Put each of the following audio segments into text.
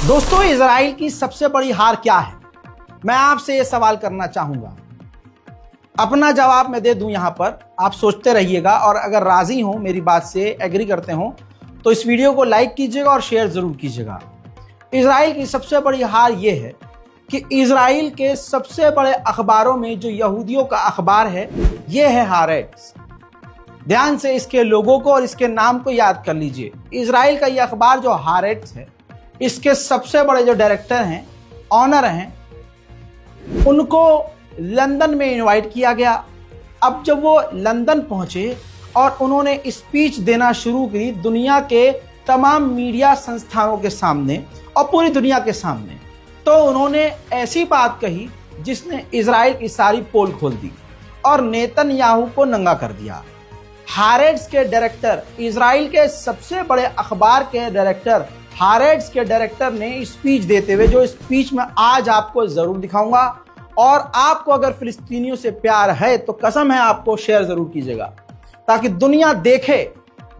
दोस्तों, इजराइल की सबसे बड़ी हार क्या है? मैं आपसे यह सवाल करना चाहूंगा। अपना जवाब मैं दे दूं यहां पर, आप सोचते रहिएगा और अगर राजी हो, मेरी बात से एग्री करते हो, तो इस वीडियो को लाइक कीजिएगा और शेयर जरूर कीजिएगा। इजराइल की सबसे बड़ी हार यह है कि इजराइल के सबसे बड़े अखबारों में जो यहूदियों का अखबार है, यह है हारेट्स। ध्यान से इसके लोगों को और इसके नाम को याद कर लीजिए। इजराइल का यह अखबार जो हारेट्स है, इसके सबसे बड़े जो डायरेक्टर हैं, ऑनर हैं, उनको लंदन में इनवाइट किया गया। अब जब वो लंदन पहुंचे और उन्होंने स्पीच देना शुरू की दुनिया के तमाम मीडिया संस्थानों के सामने और पूरी दुनिया के सामने, तो उन्होंने ऐसी बात कही जिसने इजराइल की सारी पोल खोल दी और नेतन्याहू को नंगा कर दिया। हारेट्स के डायरेक्टर, इजराइल के सबसे बड़े अखबार के डायरेक्टर, हारेट्स के डायरेक्टर ने स्पीच देते हुए, जो स्पीच में आज आपको जरूर दिखाऊंगा, और आपको अगर फिलिस्तीनियों से प्यार है तो कसम है आपको शेयर जरूर कीजिएगा, ताकि दुनिया देखे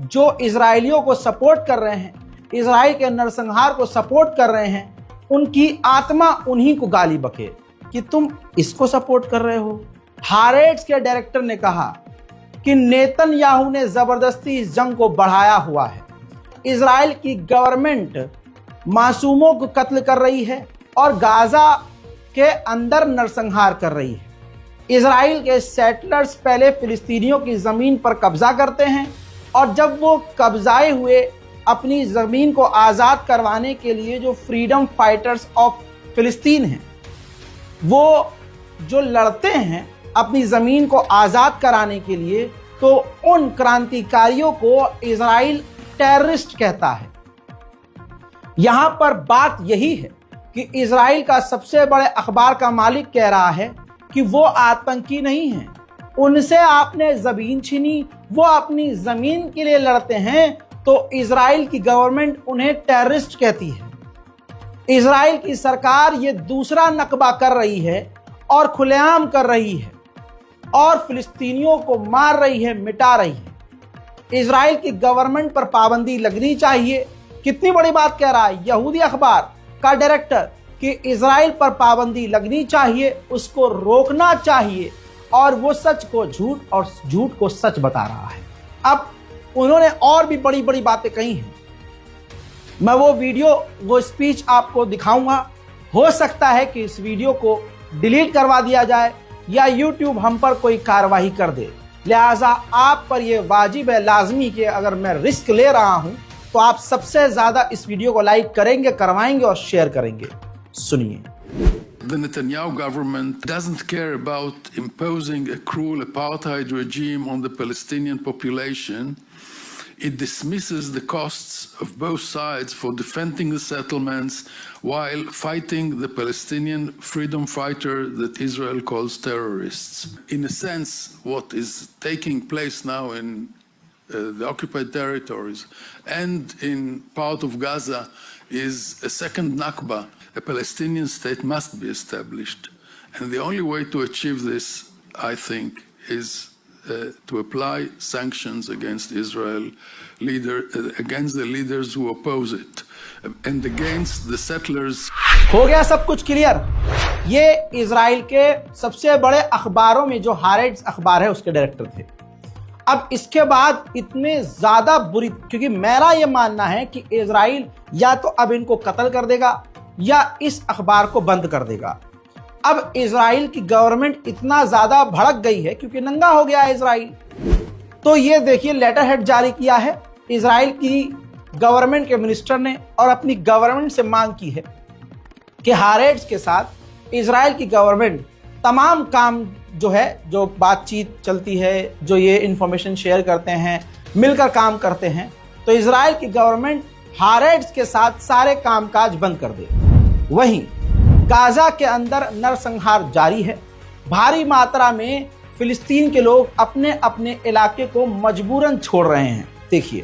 जो इजरायलियों को सपोर्ट कर रहे हैं, इजराइल के नरसंहार को सपोर्ट कर रहे हैं, उनकी आत्मा उन्हीं को गाली बके कि तुम इसको सपोर्ट कर रहे हो। हारेट्स के डायरेक्टर ने कहा कि नेतन्याहू ने जबरदस्ती इस जंग को बढ़ाया हुआ है। इजराइल की गवर्नमेंट मासूमों को कत्ल कर रही है और गाजा के अंदर नरसंहार कर रही है। इजराइल के सेटलर्स पहले फिलिस्तीनियों की जमीन पर कब्जा करते हैं और जब वो कब्जाए हुए अपनी जमीन को आजाद करवाने के लिए जो फ्रीडम फाइटर्स ऑफ फिलिस्तीन हैं, वो जो लड़ते हैं अपनी जमीन को आजाद कराने के लिए, तो उन क्रांतिकारियों को इजराइल टेररिस्ट कहता है। यहां पर बात यही है कि इजराइल का सबसे बड़े अखबार का मालिक कह रहा है कि वो आतंकी नहीं है, उनसे आपने जमीन छीनी, वो अपनी जमीन के लिए लड़ते हैं, तो इजराइल की गवर्नमेंट उन्हें टेररिस्ट कहती है। इजराइल की सरकार ये दूसरा नकबा कर रही है और खुलेआम कर रही है और फिलिस्तीनियों को मार रही है, मिटा रही है। इजराइल की गवर्नमेंट पर पाबंदी लगनी चाहिए। कितनी बड़ी बात कह रहा है यहूदी अखबार का डायरेक्टर कि इजराइल पर पाबंदी लगनी चाहिए, उसको रोकना चाहिए, और वो सच को झूठ और झूठ को सच बता रहा है। अब उन्होंने और भी बड़ी बड़ी बातें कही हैं। मैं वो वीडियो, वो स्पीच आपको दिखाऊंगा। हो सकता है कि इस वीडियो को डिलीट करवा दिया जाए या यूट्यूब हम पर कोई कार्रवाई कर दे, लिहाजा आप पर यह वाजिब है, लाजमी कि अगर मैं रिस्क ले रहा हूं तो आप सबसे ज्यादा इस वीडियो को लाइक करेंगे, करवाएंगे और शेयर करेंगे। सुनिए। The Netanyahu government doesn't care about imposing a cruel apartheid regime on the Palestinian population. It dismisses the costs of both sides for defending the settlements while fighting the Palestinian freedom fighter that Israel calls terrorists. In a sense, what is taking place now in the occupied territories and in part of Gaza is a second Nakba. A Palestinian state must be established. And the only way to achieve this, I think, is to apply sanctions against Israel, against the leaders who oppose it, and against the settlers. हो गया सब कुछ clear. ये Israel के सबसे बड़े अखबारों में जो हारेट्स अखबार है उसके डायरेक्टर थे। अब इसके बाद इतने ज्यादा बुरी, क्योंकि मेरा यह मानना है कि इजराइल या तो अब इनको कत्ल कर देगा या इस अखबार को बंद कर देगा। अब इजराइल की गवर्नमेंट इतना ज्यादा भड़क गई है क्योंकि नंगा हो गया है इजराइल। तो ये देखिए, लेटर हेड जारी किया है इजराइल की गवर्नमेंट के मिनिस्टर ने और अपनी गवर्नमेंट से मांग की है कि हारेट्स के साथ इजराइल की गवर्नमेंट तमाम काम जो है, जो बातचीत चलती है, जो ये इंफॉर्मेशन शेयर करते हैं, मिलकर काम करते हैं, तो इजराइल की गवर्नमेंट हारेट्स के साथ सारे कामकाज बंद कर दे। वहीं गाजा के अंदर नरसंहार जारी है। भारी मात्रा में फिलिस्तीन के लोग अपने अपने इलाके को मजबूरन छोड़ रहे हैं। देखिए।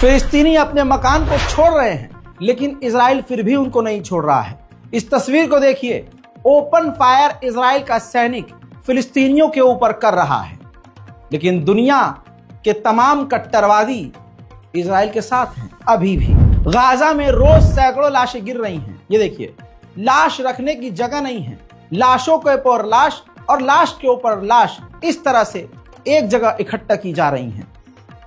फिलिस्तीनी अपने मकान को छोड़ रहे हैं, लेकिन इजराइल फिर भी उनको नहीं छोड़ रहा है। इस तस्वीर को देखिए, ओपन फायर इजराइल का सैनिक फिलिस्तीनियों के ऊपर कर रहा है, लेकिन दुनिया के तमाम कट्टरवादी इजराइल के साथ हैं। अभी भी गाजा में रोज सैकड़ों लाशें गिर रही हैं। ये देखिए, लाश रखने की जगह नहीं है, लाशों के ऊपर लाश और लाश के ऊपर लाश इस तरह से एक जगह इकट्ठा की जा रही हैं।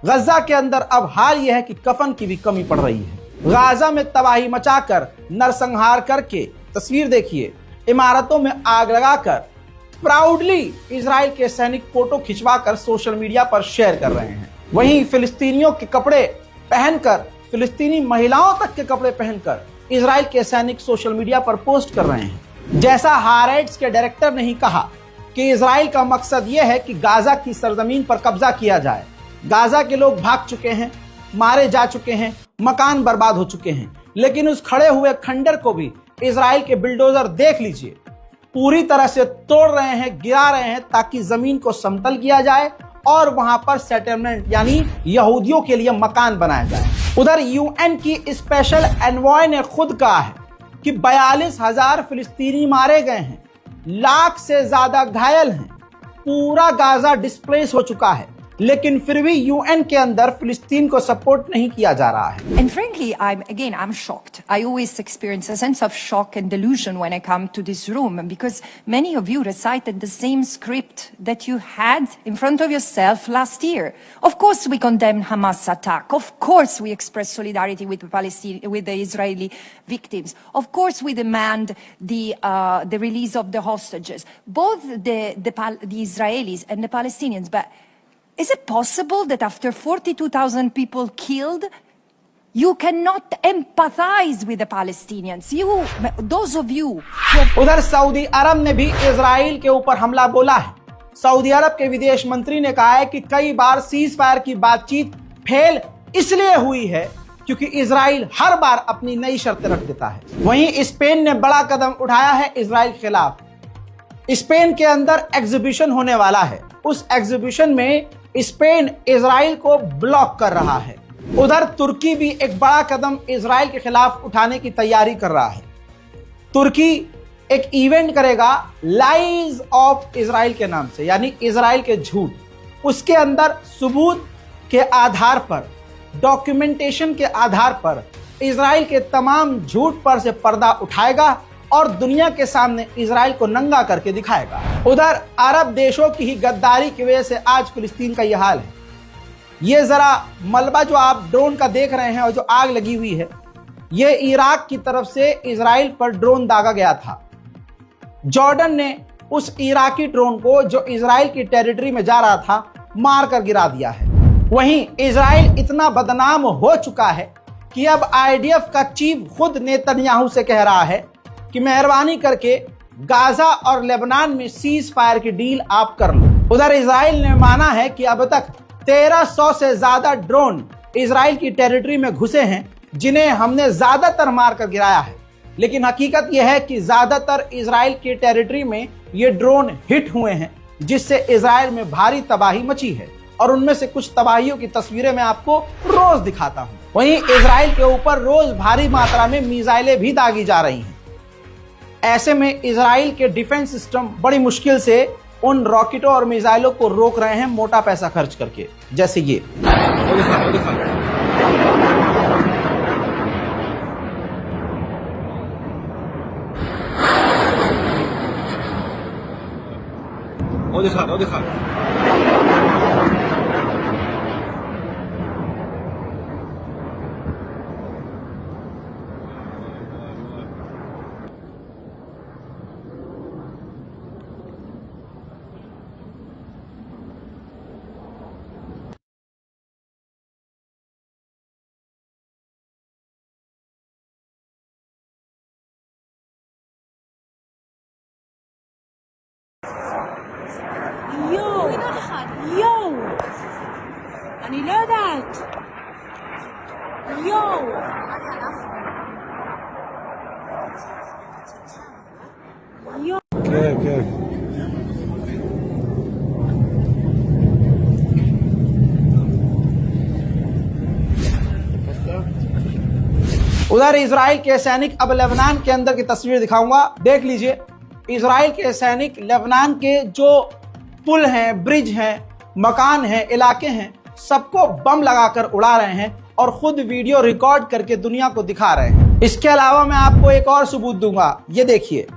गजा के अंदर अब हाल यह है कि कफन की भी कमी पड़ रही है। गाजा में तबाही मचाकर, नरसंहार करके, तस्वीर देखिए, इमारतों में आग लगाकर प्राउडली इजराइल के सैनिक फोटो खिंचवाकर सोशल मीडिया पर शेयर कर रहे हैं। वहीं फिलिस्तीनियों के कपड़े पहनकर, फिलिस्तीनी महिलाओं तक के कपड़े पहनकर इजराइल के सैनिक सोशल मीडिया पर पोस्ट कर रहे हैं। जैसा हारेट्स के डायरेक्टर ने ही कहा कि इजराइल का मकसद यह है कि गाजा की सरजमीन पर कब्जा किया जाए। गाजा के लोग भाग चुके हैं, मारे जा चुके हैं, मकान बर्बाद हो चुके हैं, लेकिन उस खड़े हुए खंडर को भी इजराइल के बिल्डोजर देख लीजिए, पूरी तरह से तोड़ रहे हैं, गिरा रहे हैं, ताकि जमीन को समतल किया जाए और वहां पर सेटलमेंट यानी यहूदियों के लिए मकान बनाया जाए। उधर यूएन की स्पेशल एनवॉय ने खुद कहा है कि 42,000 फिलिस्तीनी मारे गए हैं, लाख से ज्यादा घायल हैं, पूरा गाजा डिस्प्लेस हो चुका है, लेकिन फिर भी यूएन के अंदर फिलिस्तीन को सपोर्ट नहीं किया जा रहा है। And frankly, I'm shocked. I always experience a sense of shock and delusion when I come to this room, because many of you recited the same script that you had in front of yourself last year. Of course, we condemn Hamas attack. Of course, we express solidarity with the Israeli victims. Of course, we demand the release of the hostages, both the Israelis and the Palestinians. But is it possible that after 42,000 people killed, you cannot empathize with the Palestinians? Those of you who... उधर Saudi अरब ने भी Israel के ऊपर हमला बोला है। Saudi अरब के विदेश मंत्री ने कहा है कि कई बार सीज फायर की बातचीत फेल इसलिए हुई है क्योंकि इजराइल हर बार अपनी नई शर्तें रख देता है। वहीं स्पेन ने बड़ा कदम उठाया है इजराइल के खिलाफ। स्पेन के अंदर एग्जीबिशन होने वाला है, उस एग्जीबिशन में स्पेन इजराइल को ब्लॉक कर रहा है। उधर तुर्की भी एक बड़ा कदम इजराइल के खिलाफ उठाने की तैयारी कर रहा है। तुर्की एक इवेंट करेगा लाइज ऑफ इजराइल के नाम से, यानी इजराइल के झूठ। उसके अंदर सबूत के आधार पर, डॉक्यूमेंटेशन के आधार पर इजराइल के तमाम झूठ पर से पर्दा उठाएगा और दुनिया के सामने इजराइल को नंगा करके दिखाएगा। उधर अरब देशों की ही गद्दारी की वजह से आज फिलिस्तीन का यह हाल है। ये जरा मलबा जो आप ड्रोन का देख रहे हैं और जो आग लगी हुई है, ये इराक की तरफ से इजराइल पर ड्रोन दागा गया था। जॉर्डन ने उस इराकी ड्रोन को जो इजराइल की टेरिटरी में जा रहा था मार कर गिरा दिया है। वहीं इजराइल इतना बदनाम हो चुका है कि अब आईडीएफ का चीफ खुद नेतन्याहू से कह रहा है कि मेहरबानी करके गाजा और लेबनान में सीज फायर की डील आप कर लो। उधर इजराइल ने माना है कि अब तक 1300 से ज्यादा ड्रोन इजराइल की टेरिटरी में घुसे हैं, जिन्हें हमने ज्यादातर मारकर गिराया है। लेकिन हकीकत यह है कि ज्यादातर इजराइल की टेरिटरी में ये ड्रोन हिट हुए हैं, जिससे इजराइल में भारी तबाही मची है और उनमें से कुछ तबाहियों की तस्वीरें मैं आपको रोज दिखाता हूं। वहीं इजराइल के ऊपर रोज भारी मात्रा में मिसाइलें भी दागी जा रही हैं। ऐसे में इजराइल के डिफेंस सिस्टम बड़ी मुश्किल से उन रॉकेटों और मिसाइलों को रोक रहे हैं, मोटा पैसा खर्च करके, जैसे ये। יואו, אני לא יודעת. יואו. כן, כן. उधर इजराइल के सैनिक, अब लेबनान के अंदर की तस्वीर दिखाऊंगा, देख लीजिए। इजराइल के सैनिक लेबनान के जो पुल हैं, ब्रिज हैं, मकान हैं, इलाके हैं, सबको बम लगाकर उड़ा रहे हैं और खुद वीडियो रिकॉर्ड करके दुनिया को दिखा रहे हैं। इसके अलावा मैं आपको एक और सबूत दूंगा, ये देखिए।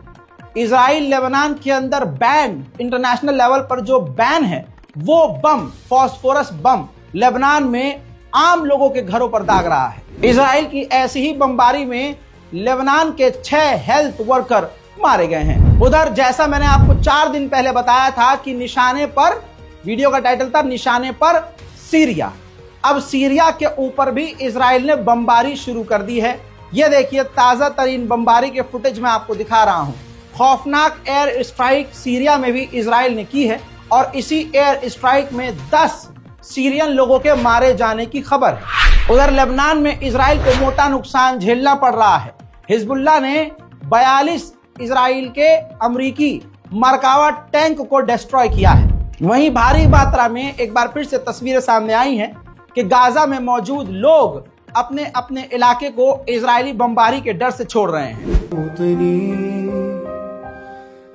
इजराइल लेबनान के अंदर बैन, इंटरनेशनल लेवल पर जो बैन है, वो बम, फास्फोरस बम लेबनान में आम लोगों के घरों पर दाग रहा है। इजराइल की ऐसी ही बमबारी में लेबनान के 6 हेल्थ वर्कर मारे गए हैं। उधर जैसा मैंने आपको 4 दिन पहले बताया था कि निशाने पर, वीडियो का टाइटल था निशाने पर सीरिया, अब सीरिया के ऊपर भी इजराइल ने बमबारी शुरू कर दी है। यह देखिए, ताजा तरीन बमबारी के फुटेज मैं आपको दिखा रहा हूं। खौफनाक एयर स्ट्राइक सीरिया में भी इजराइल ने की है और इसी एयर स्ट्राइक में 10 सीरियन लोगों के मारे जाने की खबर है। उधर लेबनान में इजराइल को मोटा नुकसान झेलना पड़ रहा है। हिजबुल्लाह ने 42 इजराइल के अमरीकी मरकावा टैंक को डिस्ट्रॉय किया है। वहीं भारी मात्रा में एक बार फिर से तस्वीरें सामने आई हैं कि गाजा में मौजूद लोग अपने अपने इलाके को इजरायली बमबारी के डर से छोड़ रहे हैं।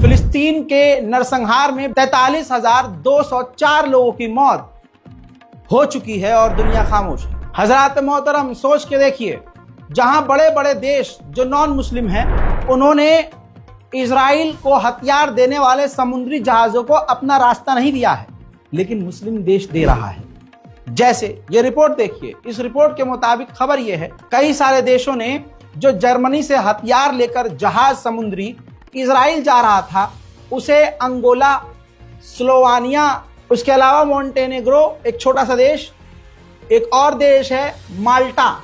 फिलिस्तीन के नरसंहार में 43,204 लोगों की मौत हो चुकी है और दुनिया खामोश है। हजरात मोहतरम, सोच के देखिए, जहां बड़े बड़े देश जो नॉन मुस्लिम हैं, उन्होंने इजराइल को हथियार देने वाले समुद्री जहाजों को अपना रास्ता नहीं दिया है, लेकिन मुस्लिम देश दे रहा है। जैसे ये रिपोर्ट देखिए, इस रिपोर्ट के मुताबिक खबर यह है, कई सारे देशों ने जो जर्मनी से हथियार लेकर जहाज समुद्री इजराइल जा रहा था, उसे अंगोला, स्लोवानिया, उसके अलावा मोंटेनेग्रो एक छोटा सा देश, एक और देश है माल्टा,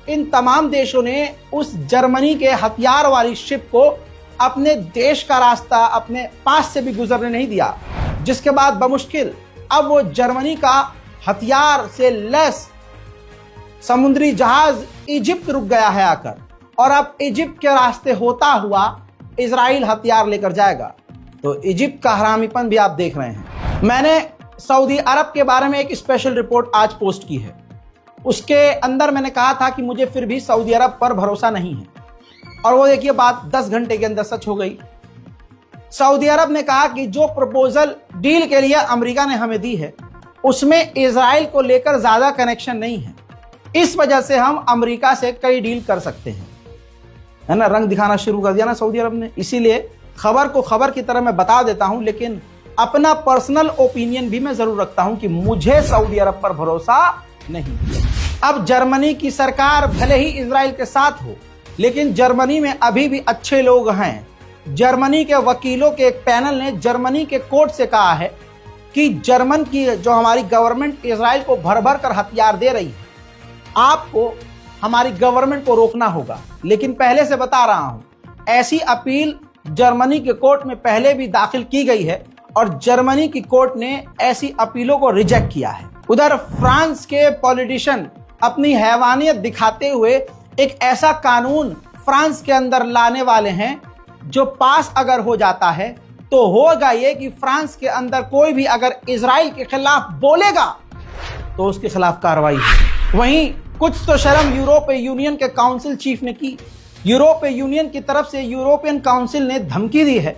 इन तमाम देशों ने उस जर्मनी के हथियार वाली शिप को अपने देश का रास्ता अपने पास से भी गुजरने नहीं दिया, जिसके बाद बमुश्किल अब वो जर्मनी का हथियार से लैस समुद्री जहाज इजिप्ट रुक गया है आकर, और अब इजिप्ट के रास्ते होता हुआ इजराइल हथियार लेकर जाएगा। तो इजिप्ट का हरामीपन भी आप देख रहे हैं। मैंने सऊदी अरब के बारे में एक स्पेशल रिपोर्ट आज पोस्ट की है। उसके अंदर मैंने कहा था कि मुझे फिर भी सऊदी अरब पर भरोसा नहीं है, और वो देखिए बात 10 घंटे के अंदर सच हो गई। सऊदी अरब ने कहा कि जो प्रपोजल डील के लिए अमेरिका ने हमें दी है, उसमें इजराइल को लेकर ज्यादा कनेक्शन नहीं है, इस वजह से हम अमेरिका से कई डील कर सकते हैं। है ना, रंग दिखाना शुरू कर दिया ना सऊदी अरब ने। इसीलिए खबर को खबर की तरह मैं बता देता हूं, लेकिन अपना पर्सनल ओपिनियन भी मैं जरूर रखता हूं कि मुझे सऊदी अरब पर भरोसा नहीं। अब जर्मनी की सरकार भले ही इजराइल के साथ हो, लेकिन जर्मनी में अभी भी अच्छे लोग हैं। जर्मनी के वकीलों के एक पैनल ने जर्मनी के कोर्ट से कहा है कि जर्मन की जो हमारी गवर्नमेंट इजराइल को भर भर कर हथियार दे रही है, आपको हमारी गवर्नमेंट को रोकना होगा। लेकिन पहले से बता रहा हूं, ऐसी अपील जर्मनी के कोर्ट में पहले भी दाखिल की गई है और जर्मनी की कोर्ट ने ऐसी अपीलों को रिजेक्ट किया है। उधर फ्रांस के पॉलिटिशियन अपनी हैवानियत दिखाते हुए एक ऐसा कानून फ्रांस के अंदर लाने वाले हैं जो पास अगर हो जाता है तो होगा ये कि फ्रांस के अंदर कोई भी अगर इजराइल के खिलाफ बोलेगा तो उसके खिलाफ कार्रवाई है। वहीं कुछ तो शर्म यूरोपीय यूनियन के काउंसिल चीफ ने की। यूरोपीय यूनियन की तरफ से यूरोपियन काउंसिल ने धमकी दी है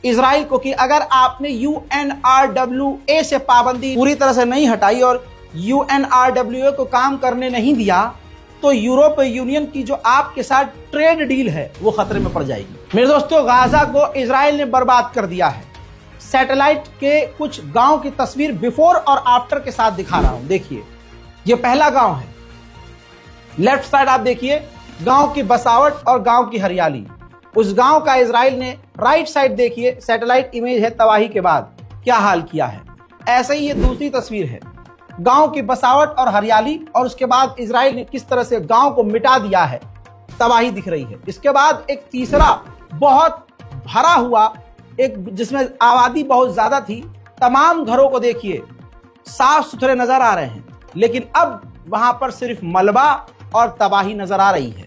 इजराइल को कि अगर आपने UNRWA से पाबंदी पूरी तरह से नहीं हटाई और UNRWA को काम करने नहीं दिया, तो यूरोपीय यूनियन की जो आपके साथ ट्रेड डील है वो खतरे में पड़ जाएगी। मेरे दोस्तों, गाजा को इजराइल ने बर्बाद कर दिया है। सैटेलाइट के कुछ गांव की तस्वीर बिफोर और आफ्टर के साथ दिखा रहा हूं। देखिए, ये पहला गांव है। लेफ्ट साइड आप देखिए गांव की बसावट और गांव की हरियाली। उस गांव का इजराइल ने राइट साइड देखिए, सैटेलाइट इमेज है तबाही के बाद क्या हाल किया है। ऐसे ही ये दूसरी तस्वीर है, गांव की बसावट और हरियाली, और उसके बाद इजराइल ने किस तरह से गांव को मिटा दिया है, तबाही दिख रही है। इसके बाद एक तीसरा बहुत भरा हुआ, एक जिसमें आबादी बहुत ज्यादा थी, तमाम घरों को देखिए साफ सुथरे नजर आ रहे हैं, लेकिन अब वहां पर सिर्फ मलबा और तबाही नजर आ रही है।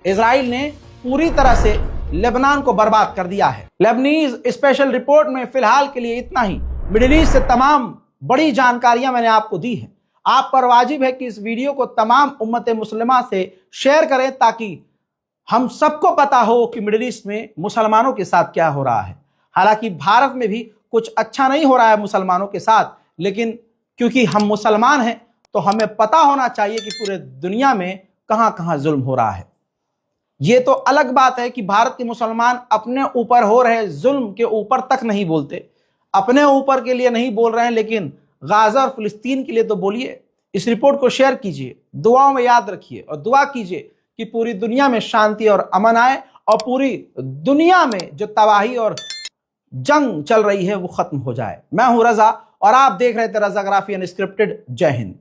इजराइल ने पूरी तरह से लेबनान को बर्बाद कर दिया है। लेबनीज स्पेशल रिपोर्ट में फिलहाल के लिए इतना ही। मिडिल ईस्ट से तमाम बड़ी जानकारियां मैंने आपको दी हैं। आप पर वाजिब है कि इस वीडियो को तमाम उम्मत मुस्लिमा से शेयर करें ताकि हम सबको पता हो कि मिडिल ईस्ट में मुसलमानों के साथ क्या हो रहा है। हालांकि भारत में भी कुछ अच्छा नहीं हो रहा है मुसलमानों के साथ, लेकिन क्योंकि हम मुसलमान हैं तो हमें पता होना चाहिए कि पूरे दुनिया में कहां कहां जुल्म हो रहा है। ये तो अलग बात है कि भारत के मुसलमान अपने ऊपर हो रहे जुल्म के ऊपर तक नहीं बोलते, अपने ऊपर के लिए नहीं बोल रहे हैं, लेकिन गाजा और फिलिस्तीन के लिए तो बोलिए। इस रिपोर्ट को शेयर कीजिए, दुआओं में याद रखिए और दुआ कीजिए कि पूरी दुनिया में शांति और अमन आए और पूरी दुनिया में जो तबाही और जंग चल रही है वो खत्म हो जाए। मैं हूं रजा और आप देख रहे थे रजाग्राफी अनस्क्रिप्टेड। जय हिंद।